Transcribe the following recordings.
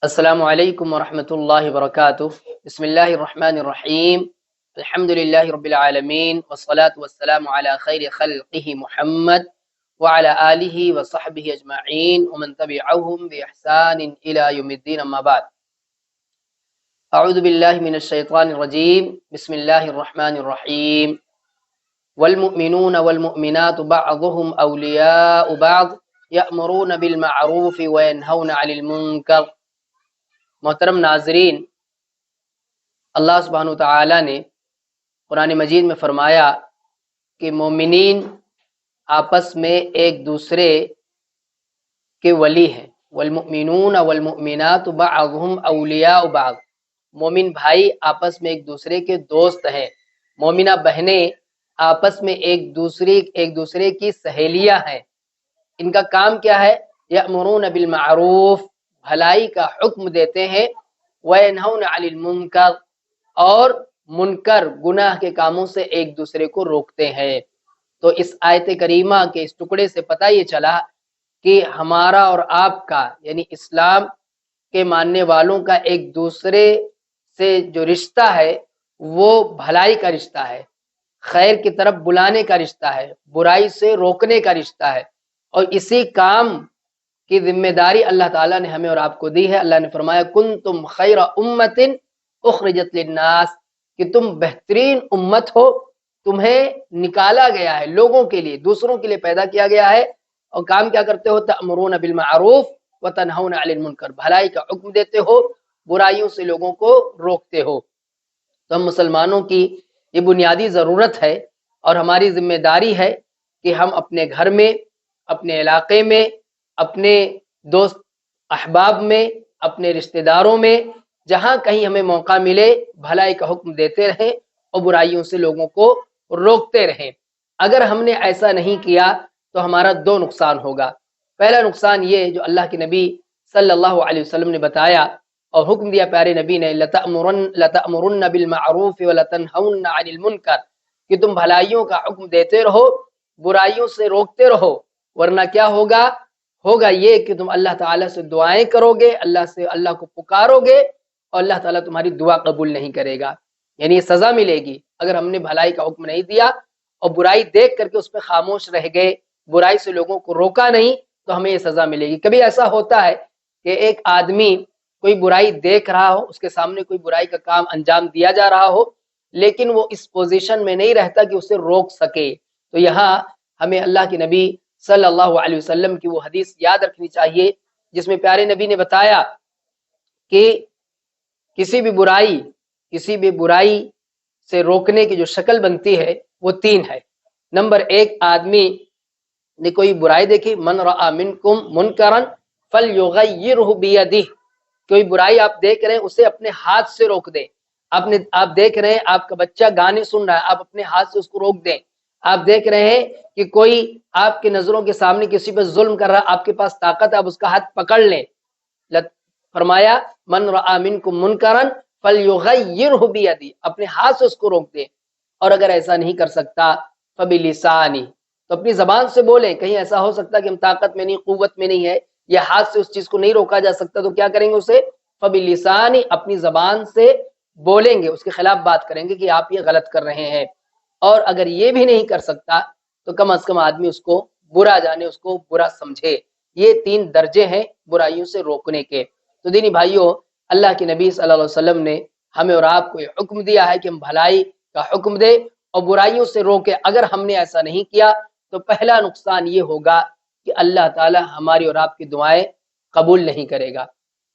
السلام علیکم ورحمۃ اللہ وبرکاتہ۔ بسم اللہ الرحمن الرحیم، الحمد للہ رب العالمین والصلاة والسلام علی خیر خلقہ محمد وعلی آلہ وصحبہ اجمعین ومن تبعہم بإحسان الی یوم الدین، اما بعد۔ اعوذ باللہ من الشیطان الرجیم، بسم اللہ الرحمن الرحیم۔ والمؤمنون والمؤمنات بعضهم اولیاء بعض یأمرون بالمعروف وینہون عن المنکر۔ محترم ناظرین، اللہ سبحانہ وتعالی نے قرآن مجید میں فرمایا کہ مومنین آپس میں ایک دوسرے کے ولی ہیں۔ والمؤمنون والمؤمنات بعضهم اولیاء بعض، مومن بھائی آپس میں ایک دوسرے کے دوست ہیں، مومنہ بہنیں آپس میں ایک دوسرے کی سہیلیاں ہیں۔ ان کا کام کیا ہے؟ یأمرون بالمعروف، بھلائی کا حکم دیتے ہیں، وینہون عن المنکر، اور منکر گناہ کے کاموں سے ایک دوسرے کو روکتے ہیں۔ تو اس آیت کریمہ کے اس ٹکڑے سے پتہ یہ چلا کہ ہمارا اور آپ کا یعنی اسلام کے ماننے والوں کا ایک دوسرے سے جو رشتہ ہے وہ بھلائی کا رشتہ ہے، خیر کی طرف بلانے کا رشتہ ہے، برائی سے روکنے کا رشتہ ہے، اور اسی کام کی ذمہ داری اللہ تعالیٰ نے ہمیں اور آپ کو دی ہے۔ اللہ نے فرمایا کنتم خیر امت اخرجت للناس، کہ تم بہترین امت ہو، تمہیں نکالا گیا ہے لوگوں کے لیے، دوسروں کے لیے پیدا کیا گیا ہے، اور کام کیا کرتے ہو؟ تأمرون بالمعروف وتنہون عن المنکر، بھلائی کا حکم دیتے ہو، برائیوں سے لوگوں کو روکتے ہو۔ تو ہم مسلمانوں کی یہ بنیادی ضرورت ہے اور ہماری ذمہ داری ہے کہ ہم اپنے گھر میں، اپنے علاقے میں، اپنے دوست احباب میں، اپنے رشتہ داروں میں، جہاں کہیں ہمیں موقع ملے بھلائی کا حکم دیتے رہیں اور برائیوں سے لوگوں کو روکتے رہیں۔ اگر ہم نے ایسا نہیں کیا تو ہمارا دو نقصان ہوگا۔ پہلا نقصان یہ جو اللہ کے نبی صلی اللہ علیہ وسلم نے بتایا اور حکم دیا پیارے نبی نے، لَتَأْمُرُنَّ بِالْمَعْرُوفِ وَلَتَنْهُنَّ عَنِ الْمُنْكَرِ، کہ تم بھلائیوں کا حکم دیتے رہو، برائیوں سے روکتے رہو، ورنہ کیا ہوگا یہ کہ تم اللہ تعالیٰ سے دعائیں کرو گے، اللہ کو پکارو گے، اور اللہ تعالیٰ تمہاری دعا قبول نہیں کرے گا، یعنی یہ سزا ملے گی اگر ہم نے بھلائی کا حکم نہیں دیا اور برائی دیکھ کر کے اس پہ خاموش رہ گئے، برائی سے لوگوں کو روکا نہیں، تو ہمیں یہ سزا ملے گی۔ کبھی ایسا ہوتا ہے کہ ایک آدمی کوئی برائی دیکھ رہا ہو، اس کے سامنے کوئی برائی کا کام انجام دیا جا رہا ہو، لیکن وہ اس پوزیشن میں نہیں رہتا کہ اسے روک سکے، تو یہاں ہمیں اللہ کے نبی صلی اللہ علیہ وسلم کی وہ حدیث یاد رکھنی چاہیے جس میں پیارے نبی نے بتایا کہ کسی بھی برائی سے روکنے کی جو شکل بنتی ہے وہ تین ہے۔ نمبر ایک، آدمی نے کوئی برائی دیکھی، من رأى منکم منکرا فلیغیرہ بیدہ، کوئی برائی آپ دیکھ رہے ہیں اسے اپنے ہاتھ سے روک دیں۔ آپ دیکھ رہے ہیں آپ کا بچہ گانے سن رہا ہے، آپ اپنے ہاتھ سے اس کو روک دیں۔ آپ دیکھ رہے ہیں کہ کوئی آپ کی نظروں کے سامنے کسی پہ ظلم کر رہا ہے، آپ کے پاس طاقت ہے، آپ اس کا ہاتھ پکڑ لیں۔ فرمایا من رأى منکم منکرا فلیغیرہ بیدہ، اپنے ہاتھ سے اس کو روک دیں، اور اگر ایسا نہیں کر سکتا فبلسانی، تو اپنی زبان سے بولیں۔ کہیں ایسا ہو سکتا کہ ہم طاقت میں نہیں، قوت میں نہیں ہے، یا ہاتھ سے اس چیز کو نہیں روکا جا سکتا، تو کیا کریں گے؟ اسے فبلسانی، اپنی زبان سے بولیں گے، اس کے خلاف بات کریں گے کہ آپ یہ غلط کر رہے ہیں۔ اور اگر یہ بھی نہیں کر سکتا تو کم از کم آدمی اس کو برا جانے، اس کو برا سمجھے۔ یہ تین درجے ہیں برائیوں سے روکنے کے۔ تو دینی بھائیوں، اللہ کے نبی صلی اللہ علیہ وسلم نے ہمیں اور آپ کو یہ حکم دیا ہے کہ ہم بھلائی کا حکم دیں اور برائیوں سے روکے۔ اگر ہم نے ایسا نہیں کیا تو پہلا نقصان یہ ہوگا کہ اللہ تعالی ہماری اور آپ کی دعائیں قبول نہیں کرے گا،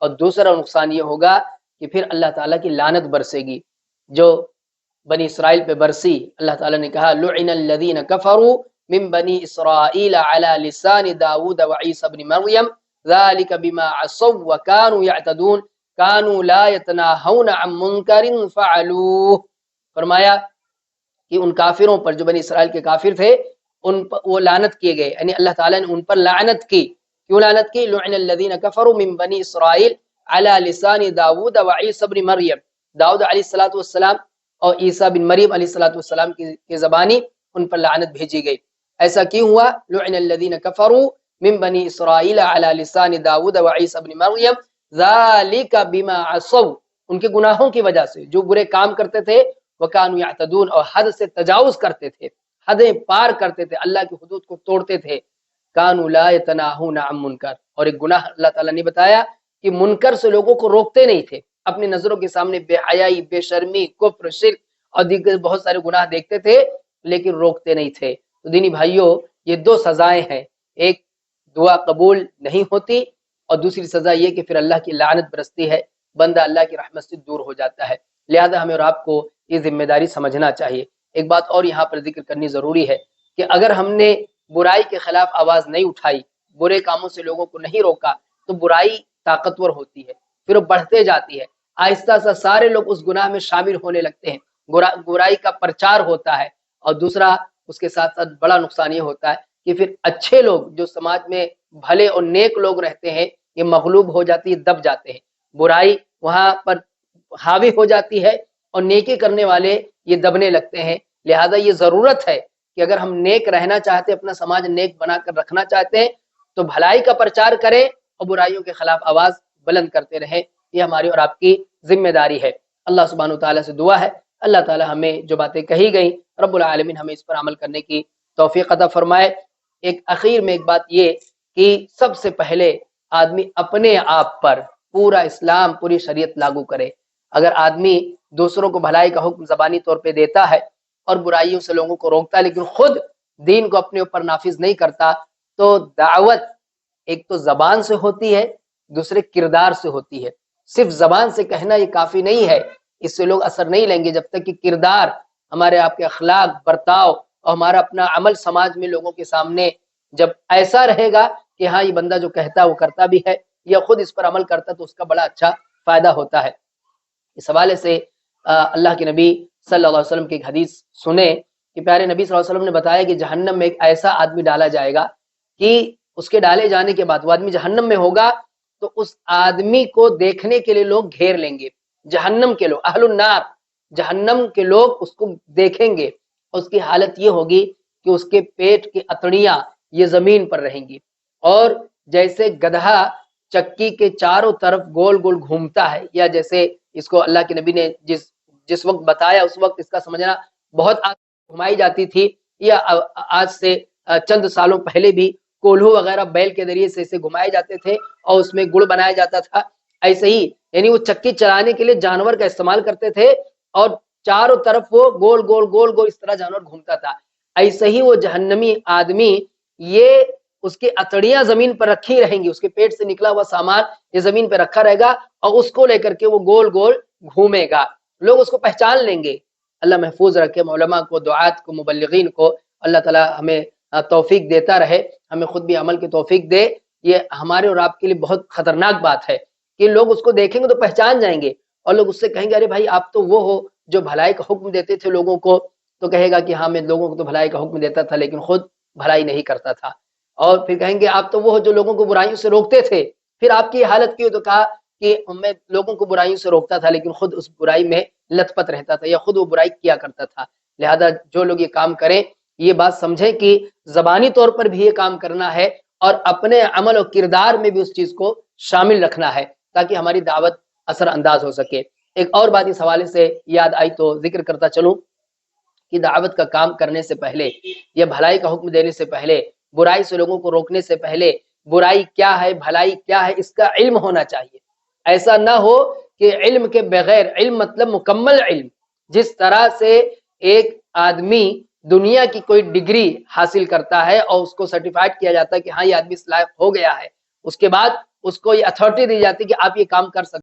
اور دوسرا نقصان یہ ہوگا کہ پھر اللہ تعالیٰ کی لعنت برسے گی، جو بنی اسرائیل پہ برسی۔ اللہ تعالیٰ نے کہا لعن الذین کفروا من بنی اسرائیل علی لسان داود وعیسی بن مریم ذلک بما عصوا وکانوا یعتدون کانوا لا یتناہون عن منکر فعلوہ۔ فرمایا کہ ان کافروں پر جو بنی اسرائیل کے کافر تھے، ان پر وہ لعنت کیے گئے، یعنی اللہ تعالیٰ نے ان پر لعنت کی۔ کیوں لعنت کی؟ لعن الذین کفروا من بنی اسرائیل علی لسان داود وعیسی بن مریم، داؤد علیہ السلام اور عیسیٰ بن مریم علیہ السلام کی زبانی ان پر لعنت بھیجی گئی۔ ایسا کیوں ہوا؟ لعن الذین کفروا من بنی اسرائیل علی لسان داود وعیسی بن مریم ذالک بما عصوا، ان کے گناہوں کی وجہ سے جو برے کام کرتے تھے، وکانوا یعتدون، اور حد سے تجاوز کرتے تھے، حدیں پار کرتے تھے، اللہ کی حدود کو توڑتے تھے، کانوا لا یتناہون عن منکر، اور ایک گناہ اللہ تعالیٰ نے بتایا کہ منکر سے لوگوں کو روکتے نہیں تھے، اپنی نظروں کے سامنے بے حیائی، بے شرمی، کفر، شرک اور دیگر بہت سارے گناہ دیکھتے تھے لیکن روکتے نہیں تھے۔ تو دینی بھائیوں، یہ دو سزائیں ہیں، ایک دعا قبول نہیں ہوتی اور دوسری سزا یہ کہ پھر اللہ کی لعنت برستی ہے، بندہ اللہ کی رحمت سے دور ہو جاتا ہے۔ لہذا ہمیں اور آپ کو یہ ذمہ داری سمجھنا چاہیے۔ ایک بات اور یہاں پر ذکر کرنی ضروری ہے کہ اگر ہم نے برائی کے خلاف آواز نہیں اٹھائی، برے کاموں سے لوگوں کو نہیں روکا، تو برائی طاقتور ہوتی ہے، پھر وہ بڑھتے جاتی ہے، آہستہ سا سارے لوگ اس گناہ میں شامل ہونے لگتے ہیں، برائی کا پرچار ہوتا ہے، اور دوسرا اس کے ساتھ ساتھ بڑا نقصان یہ ہوتا ہے کہ پھر اچھے لوگ جو سماج میں بھلے اور نیک لوگ رہتے ہیں یہ مغلوب ہو جاتی ہے، دب جاتے ہیں، برائی وہاں پر حاوی ہو جاتی ہے اور نیکی کرنے والے یہ دبنے لگتے ہیں۔ لہذا یہ ضرورت ہے کہ اگر ہم نیک رہنا چاہتے ہیں، اپنا سماج نیک بنا کر رکھنا چاہتے ہیں، تو بھلائی کا پرچار کریں اور برائیوں کے خلاف آواز بلند کرتے رہیں۔ یہ ہماری اور آپ کی ذمہ داری ہے۔ اللہ سبحانہ وتعالیٰ سے دعا ہے اللہ تعالیٰ ہمیں جو باتیں کہی گئیں رب العالمین ہمیں اس پر عمل کرنے کی توفیق عطا فرمائے۔ ایک اخیر میں ایک بات یہ کہ سب سے پہلے آدمی اپنے آپ پر پورا اسلام، پوری شریعت لاگو کرے۔ اگر آدمی دوسروں کو بھلائی کا حکم زبانی طور پہ دیتا ہے اور برائیوں سے لوگوں کو روکتا ہے لیکن خود دین کو اپنے اوپر نافذ نہیں کرتا، تو دعوت ایک تو زبان سے ہوتی ہے، دوسرے کردار سے ہوتی ہے۔ صرف زبان سے کہنا یہ کافی نہیں ہے، اس سے لوگ اثر نہیں لیں گے جب تک کہ کردار، ہمارے آپ کے اخلاق، برتاؤ اور ہمارا اپنا عمل سماج میں لوگوں کے سامنے جب ایسا رہے گا کہ ہاں یہ بندہ جو کہتا ہے وہ کرتا بھی ہے یا خود اس پر عمل کرتا ہے، تو اس کا بڑا اچھا فائدہ ہوتا ہے۔ اس حوالے سے اللہ کے نبی صلی اللہ علیہ وسلم کی ایک حدیث سنیں کہ پیارے نبی صلی اللہ علیہ وسلم نے بتایا کہ جہنم میں ایک ایسا آدمی ڈالا جائے گا کہ اس کے ڈالے جانے کے بعد وہ آدمی جہنم میں ہوگا تو اس آدمی کو دیکھنے کے لیے لوگ گھیر لیں گے، جہنم کے لوگ، اہل النار، جہنم کے لوگ اس کو دیکھیں گے، اس کی حالت یہ ہوگی کہ اس کے پیٹ کی اتڑیاں یہ زمین پر رہیں گی، اور جیسے گدھا چکی کے چاروں طرف گول گول گھومتا ہے، یا جیسے اس کو اللہ کے نبی نے جس وقت بتایا اس وقت اس کا سمجھنا بہت گھمائی جاتی تھی، یا آج سے چند سالوں پہلے بھی کولہو وغیرہ بیل کے ذریعے سے اسے گھمائے جاتے تھے اور اس میں گڑ بنایا جاتا تھا، ایسے ہی یعنی وہ چکی چلانے کے لیے جانور کا استعمال کرتے تھے اور چاروں طرف وہ گول گول گول گول اس طرح جانور گھومتا تھا۔ ایسے ہی وہ جہنمی آدمی، یہ اس کی اتڑیاں زمین پر رکھی رہیں گی، اس کے پیٹ سے نکلا ہوا سامان یہ زمین پہ رکھا رہے گا اور اس کو لے کر کے وہ گول گول گھومے گا، لوگ اس کو پہچان لیں گے۔ اللہ محفوظ رکھے علماء کو، دعات کو، مبلغین کو، اللہ تعالی ہمیں توفیق دیتا رہے، ہمیں خود بھی عمل کی توفیق دے۔ یہ ہمارے اور آپ کے لیے بہت خطرناک بات ہے کہ لوگ اس کو دیکھیں گے تو پہچان جائیں گے اور لوگ اس سے کہیں گے ارے بھائی آپ تو وہ ہو جو بھلائی کا حکم دیتے تھے لوگوں کو، تو کہے گا کہ ہاں میں لوگوں کو تو بھلائی کا حکم دیتا تھا لیکن خود بھلائی نہیں کرتا تھا، اور پھر کہیں گے آپ تو وہ ہو جو لوگوں کو برائیوں سے روکتے تھے، پھر آپ کی حالت کی ہو تو کہا کہ میں لوگوں کو برائیوں سے روکتا تھا لیکن خود اس برائی میں لت پت رہتا تھا یا خود وہ برائی کیا کرتا تھا۔ لہذا جو لوگ یہ کام کریں یہ بات سمجھیں کہ زبانی طور پر بھی یہ کام کرنا ہے اور اپنے عمل و کردار میں بھی اس چیز کو شامل رکھنا ہے تاکہ ہماری دعوت اثر انداز ہو سکے۔ ایک اور بات اس حوالے سے یاد آئی تو ذکر کرتا چلوں کہ دعوت کا کام کرنے سے پہلے یا بھلائی کا حکم دینے سے پہلے، برائی سے لوگوں کو روکنے سے پہلے برائی کیا ہے بھلائی کیا ہے اس کا علم ہونا چاہیے۔ ایسا نہ ہو کہ علم کے بغیر، علم مطلب مکمل علم، جس طرح سے ایک آدمی دنیا کی کوئی ڈگری حاصل کرتا ہے اور اس کو سرٹیفائڈ کیا جاتا ہے کہ ہاں یہ آدمی اس لائق ہو گیا ہے، اس کے بعد اس کو یہ اتھارٹی دی جاتی ہے کہ آپ یہ کام کر سکتے